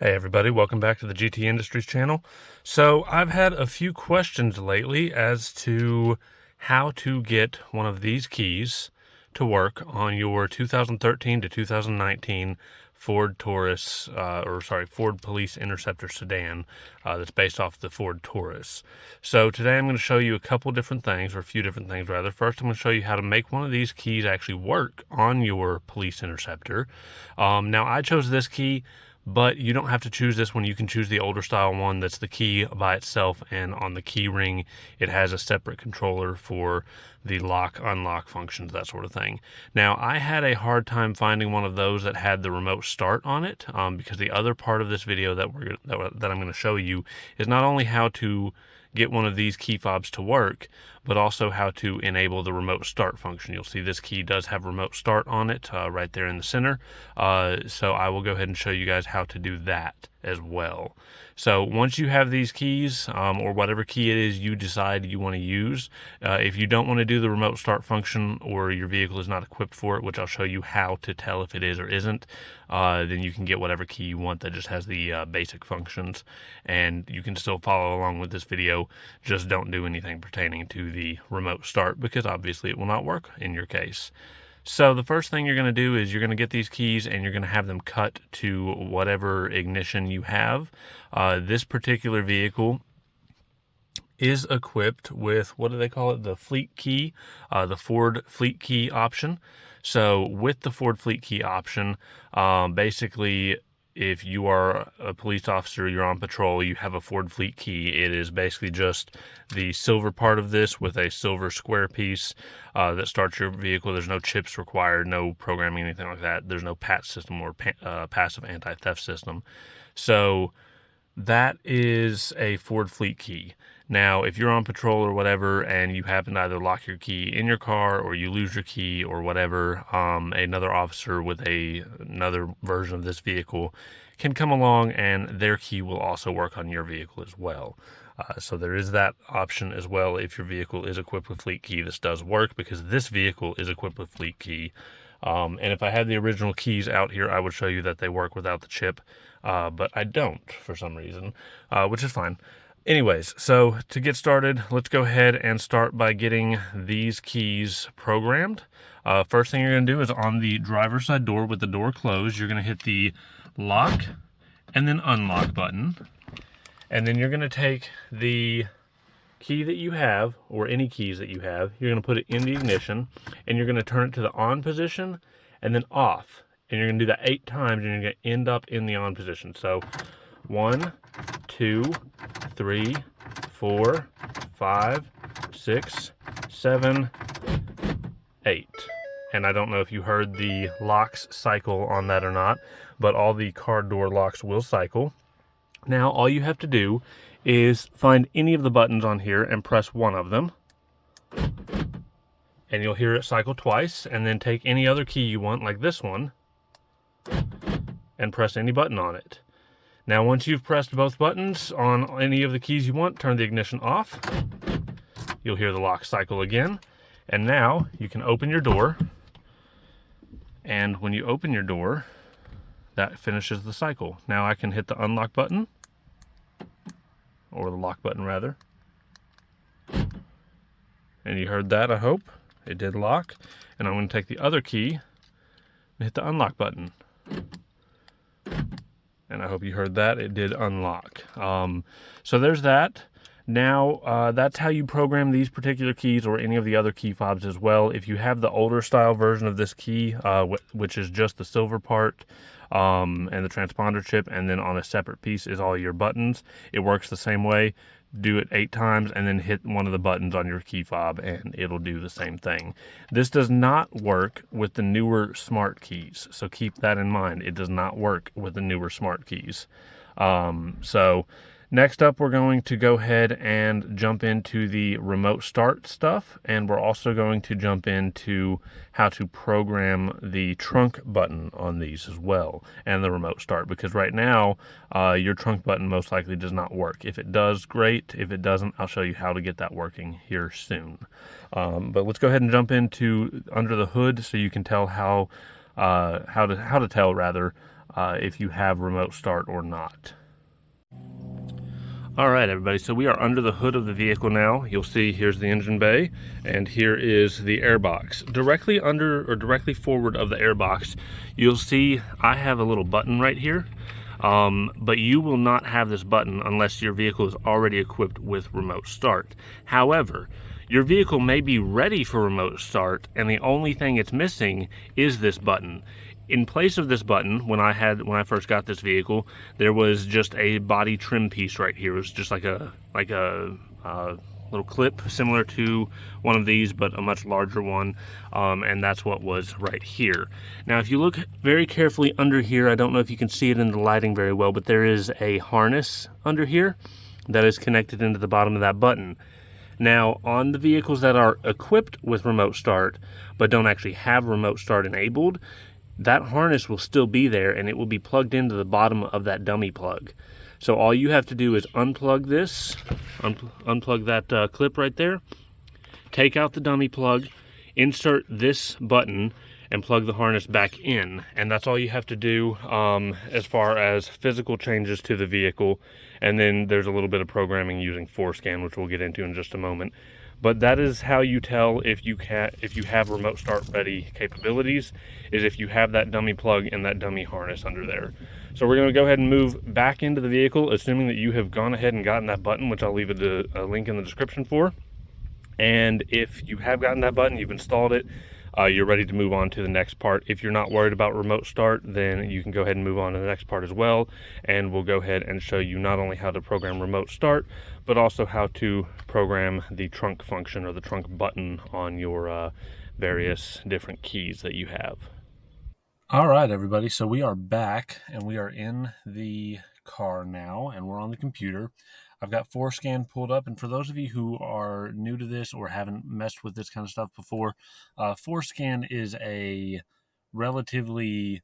Hey everybody, welcome back to the GT Industries channel. So I've had a few questions lately as to how to get one of these keys to work on your 2013 to 2019 Ford Ford Police Interceptor Sedan that's based off the Ford Taurus. So today I'm going to show you a couple different things, or a few different things rather. First, I'm going to show you how to make one of these keys actually work on your Police Interceptor. Now I chose this key, but you don't have to choose this one. You can choose the older style one that's the key by itself, and on the key ring it has a separate controller for the lock unlock functions, that sort of thing. Now I had a hard time finding one of those that had the remote start on it, because the other part of this video that I'm going to show you is not only how to get one of these key fobs to work, but also how to enable the remote start function. You'll see this key does have remote start on it right there in the center. So I will go ahead and show you guys how to do that as well. So once you have these keys, or whatever key it is you decide you want to use, if you don't want to do the remote start function, or your vehicle is not equipped for it, which I'll show you how to tell if it is or isn't, then you can get whatever key you want that just has the basic functions, and you can still follow along with this video. Just don't do anything pertaining to the remote start, because obviously it will not work in your case. So the first thing you're going to do is you're going to get these keys and you're going to have them cut to whatever ignition you have. This particular vehicle is equipped with, what do they call it? The fleet key, the Ford fleet key option. So with the Ford fleet key option, basically, if you are a police officer, you're on patrol, you have a Ford fleet key, it is basically just the silver part of this with a silver square piece that starts your vehicle. There's no chips required, no programming, anything like that. There's no PAT system or passive anti-theft system. So that is a Ford fleet key. Now, if you're on patrol or whatever, and you happen to either lock your key in your car or you lose your key or whatever, another officer with another version of this vehicle can come along and their key will also work on your vehicle as well. So there is that option as well. If your vehicle is equipped with fleet key, this does work, because this vehicle is equipped with fleet key. And if I had the original keys out here, I would show you that they work without the chip, but I don't for some reason, which is fine. Anyways, so to get started, let's go ahead and start by getting these keys programmed. First thing you're going to do is on the driver's side door with the door closed, you're going to hit the lock and then unlock button. And then you're going to take the key that you have, or any keys that you have, you're going to put it in the ignition, and you're going to turn it to the on position and then off. And you're going to do that 8 times, and you're going to end up in the on position. So 1, 2, 3, 4, 5, 6, 7, 8. And I don't know if you heard the locks cycle on that or not, but all the car door locks will cycle. Now all you have to do is find any of the buttons on here and press one of them, and you'll hear it cycle twice. And then take any other key you want, like this one, and press any button on it. Now once you've pressed both buttons on any of the keys you want, turn the ignition off. You'll hear the lock cycle again, and now you can open your door. And when you open your door, that finishes the cycle. Now I can hit the unlock button, or the lock button rather. And you heard that, I hope. It did lock. And I'm going to take the other key and hit the unlock button. And I hope you heard that. It did unlock. So there's that. Now, that's how you program these particular keys, or any of the other key fobs as well. If you have the older style version of this key, which is just the silver part and the transponder chip, and then on a separate piece is all your buttons, it works the same way. Do it 8 times and then hit one of the buttons on your key fob and it'll do the same thing. This does not work with the newer smart keys, so keep that in mind. It does not work with the newer smart keys. So next up, we're going to go ahead and jump into the remote start stuff, and we're also going to jump into how to program the trunk button on these as well, and the remote start, because right now your trunk button most likely does not work. If it does, great. If it doesn't, I'll show you how to get that working here soon. But let's go ahead and jump into under the hood so you can tell how to tell rather if you have remote start or not. All right, everybody, so we are under the hood of the vehicle now. You'll see here's the engine bay, and here is the airbox. Directly under or directly forward of the airbox, you'll see I have a little button right here, but you will not have this button unless your vehicle is already equipped with remote start. However, your vehicle may be ready for remote start, and the only thing it's missing is this button. In place of this button, when I first got this vehicle, there was just a body trim piece right here. It was just like a little clip similar to one of these, but a much larger one, and that's what was right here. Now, if you look very carefully under here, I don't know if you can see it in the lighting very well, but there is a harness under here that is connected into the bottom of that button. Now, on the vehicles that are equipped with remote start, but don't actually have remote start enabled, that harness will still be there and it will be plugged into the bottom of that dummy plug. So all you have to do is unplug this, unplug that clip right there, take out the dummy plug, insert this button, and plug the harness back in. And that's all you have to do as far as physical changes to the vehicle. And then there's a little bit of programming using ForeScan, which we'll get into in just a moment. But that is how you tell if you have remote start ready capabilities, is if you have that dummy plug and that dummy harness under there. So we're going to go ahead and move back into the vehicle, assuming that you have gone ahead and gotten that button, which I'll leave a link in the description for. And if you have gotten that button, you've installed it, you're ready to move on to the next part. If you're not worried about remote start, then you can go ahead and move on to the next part as well. And we'll go ahead and show you not only how to program remote start, but also how to program the trunk function or the trunk button on your various different keys that you have. All right, everybody. So we are back and we are in the car now and we're on the computer. I've got ForeScan pulled up, and for those of you who are new to this or haven't messed with this kind of stuff before, ForeScan is a relatively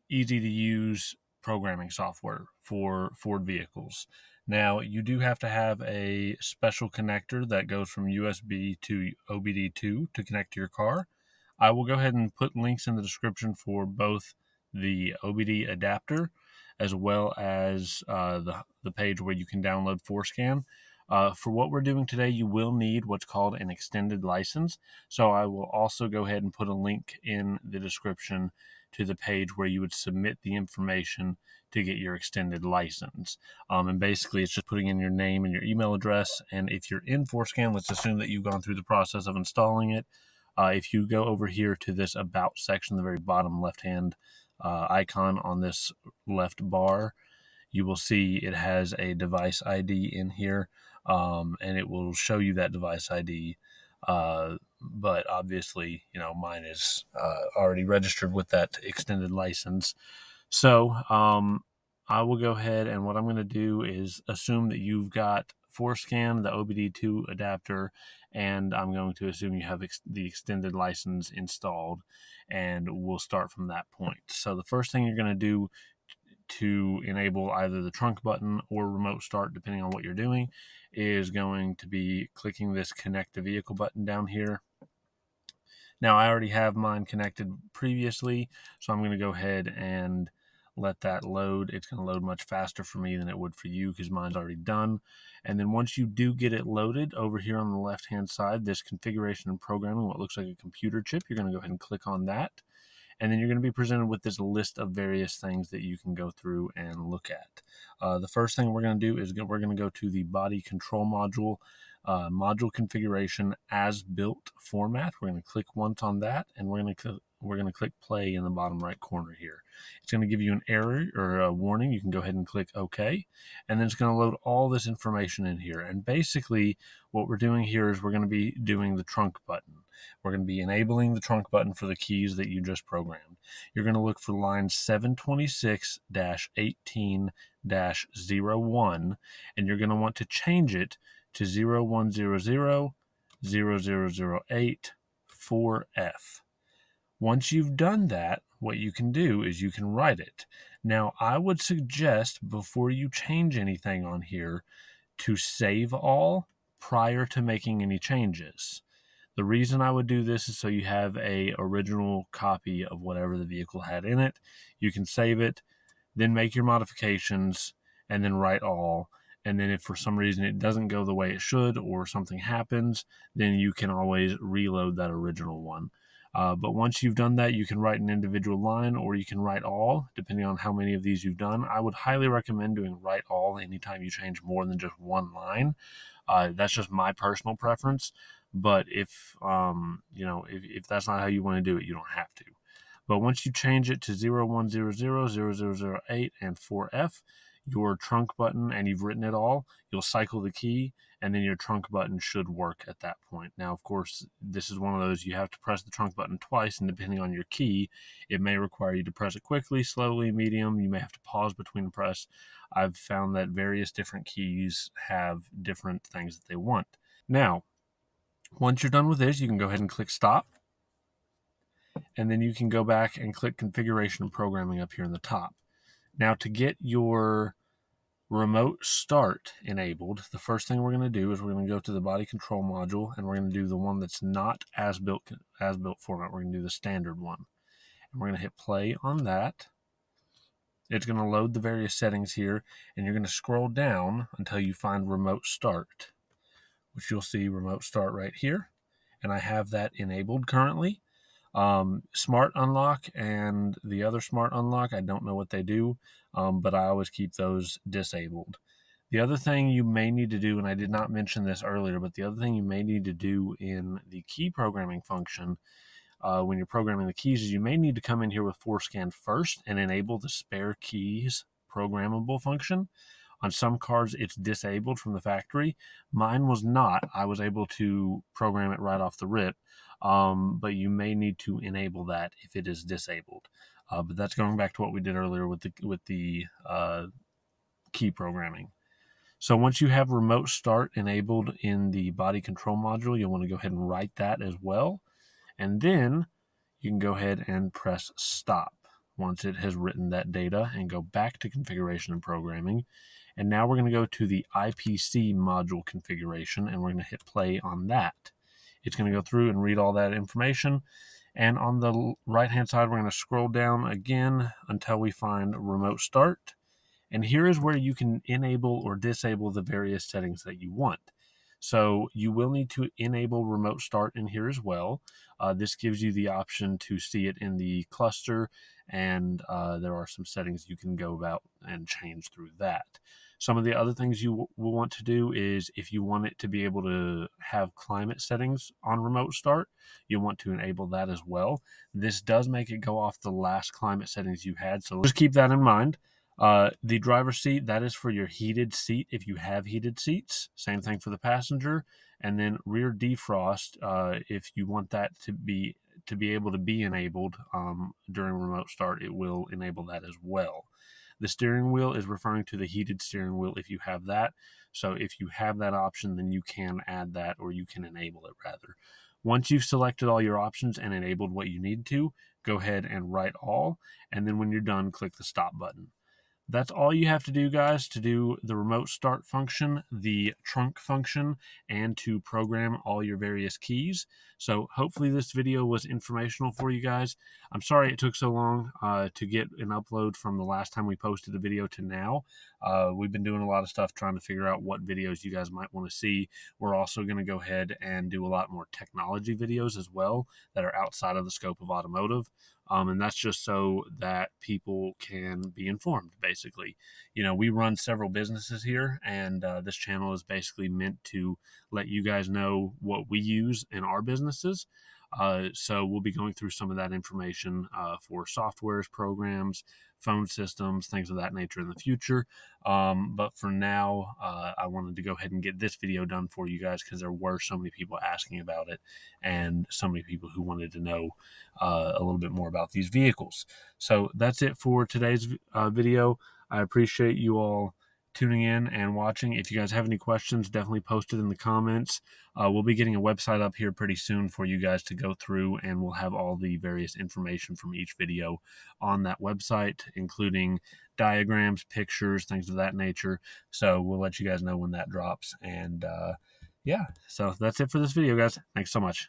easy to use programming software for Ford vehicles. Now, you do have to have a special connector that goes from USB to OBD2 to connect to your car. I will go ahead and put links in the description for both the OBD adapter as well as the page where you can download ForeScan. For what we're doing today, you will need what's called an extended license. So I will also go ahead and put a link in the description to the page where you would submit the information to get your extended license. And basically, it's just putting in your name and your email address. And if you're in ForeScan, let's assume that you've gone through the process of installing it. If you go over here to this About section, the very bottom left-hand icon on this left bar, you will see it has a device ID in here, and it will show you that device ID. But obviously, mine is already registered with that extended license. So I will go ahead, and what I'm going to do is assume that you've got ForeScan, the OBD2 adapter, and I'm going to assume you have the extended license installed, and we'll start from that point. So the first thing you're going to do to enable either the trunk button or remote start, depending on what you're doing, is going to be clicking this connect to vehicle button down here. Now, I already have mine connected previously, so I'm going to go ahead and let that load. It's going to load much faster for me than it would for you because mine's already done. And then once you do get it loaded, over here on the left-hand side, this configuration and programming, what looks like a computer chip, you're going to go ahead and click on that. And then you're going to be presented with this list of various things that you can go through and look at. The first thing we're going to do is we're going to go to the body control module, module configuration as built format. We're going to click once on that, and we're going to click play in the bottom right corner here. It's going to give you an error or a warning. You can go ahead and click OK, and then it's going to load all this information in here. And basically what we're doing here is we're going to be doing the trunk button. We're going to be enabling the trunk button for the keys that you just programmed. You're going to look for line 726-18-01, and you're going to want to change it to 0100-0008 4F. Once you've done that, what you can do is you can write it. Now, I would suggest before you change anything on here to save all prior to making any changes. The reason I would do this is so you have a original copy of whatever the vehicle had in it. You can save it, then make your modifications, and then write all. And then if for some reason it doesn't go the way it should or something happens, then you can always reload that original one. But once you've done that, you can write an individual line or you can write all, depending on how many of these you've done. I would highly recommend doing write all anytime you change more than just one line. That's just my personal preference. But if if that's not how you want to do it, you don't have to. But once you change it to 0100, 0008, and 4F, your trunk button, and you've written it all, you'll cycle the key, and then your trunk button should work at that point. Now, of course, this is one of those you have to press the trunk button twice, and depending on your key, it may require you to press it quickly, slowly, medium. You may have to pause between the press. I've found that various different keys have different things that they want. Now, once you're done with this, you can go ahead and click stop. And then you can go back and click configuration and programming up here in the top. Now, to get your remote start enabled, the first thing we're going to do is we're going to go to the body control module, and we're going to do the one that's not as built format. We're going to do the standard one, and we're going to hit play on that. It's going to load the various settings here, and you're going to scroll down until you find remote start, which you'll see remote start right here, and I have that enabled currently. Smart unlock and the other smart unlock, I don't know what they do, but I always keep those disabled. The other thing you may need to do, and I did not mention this earlier, but the other thing you may need to do in the key programming function when you're programming the keys is you may need to come in here with ForScan first and enable the spare keys programmable function. On some cards, it's disabled from the factory. Mine was not. I was able to program it right off the rip, but you may need to enable that if it is disabled. But that's going back to what we did earlier with the key programming. So once you have remote start enabled in the body control module, you'll want to go ahead and write that as well. And then you can go ahead and press stop once it has written that data and go back to configuration and programming. And now we're going to go to the IPC module configuration, and we're going to hit play on that. It's going to go through and read all that information. And on the right-hand side, we're going to scroll down again until we find remote start. And here is where you can enable or disable the various settings that you want. So you will need to enable remote start in here as well. This gives you the option to see it in the cluster, and there are some settings you can go about and change through that. Some of the other things you will want to do is if you want it to be able to have climate settings on remote start, you want to enable that as well. This does make it go off the last climate settings you had, so just keep that in mind. The driver's seat, that is for your heated seat if you have heated seats. Same thing for the passenger. And then rear defrost, if you want that to be able to be enabled during remote start, it will enable that as well. The steering wheel is referring to the heated steering wheel if you have that. So if you have that option, then you can add that, or you can enable it rather. Once you've selected all your options and enabled what you need to, go ahead and write all. And then when you're done, click the stop button. That's all you have to do, guys, to do the remote start function, the trunk function, and to program all your various keys. So hopefully this video was informational for you guys. I'm sorry it took so long to get an upload from the last time we posted a video to now. We've been doing a lot of stuff trying to figure out what videos you guys might want to see. We're also going to go ahead and do a lot more technology videos as well that are outside of the scope of automotive. And that's just so that people can be informed, basically. You know, we run several businesses here, and this channel is basically meant to let you guys know what we use in our businesses. So we'll be going through some of that information for softwares, programs, phone systems, things of that nature in the future. But for now, I wanted to go ahead and get this video done for you guys because there were so many people asking about it and so many people who wanted to know a little bit more about these vehicles. So that's it for today's video. I appreciate you all tuning in and watching. If you guys have any questions, definitely post it in the comments. We'll be getting a website up here pretty soon for you guys to go through, and we'll have all the various information from each video on that website, including diagrams, pictures, things of that nature. So we'll let you guys know when that drops. And yeah, so that's it for this video, guys. Thanks so much.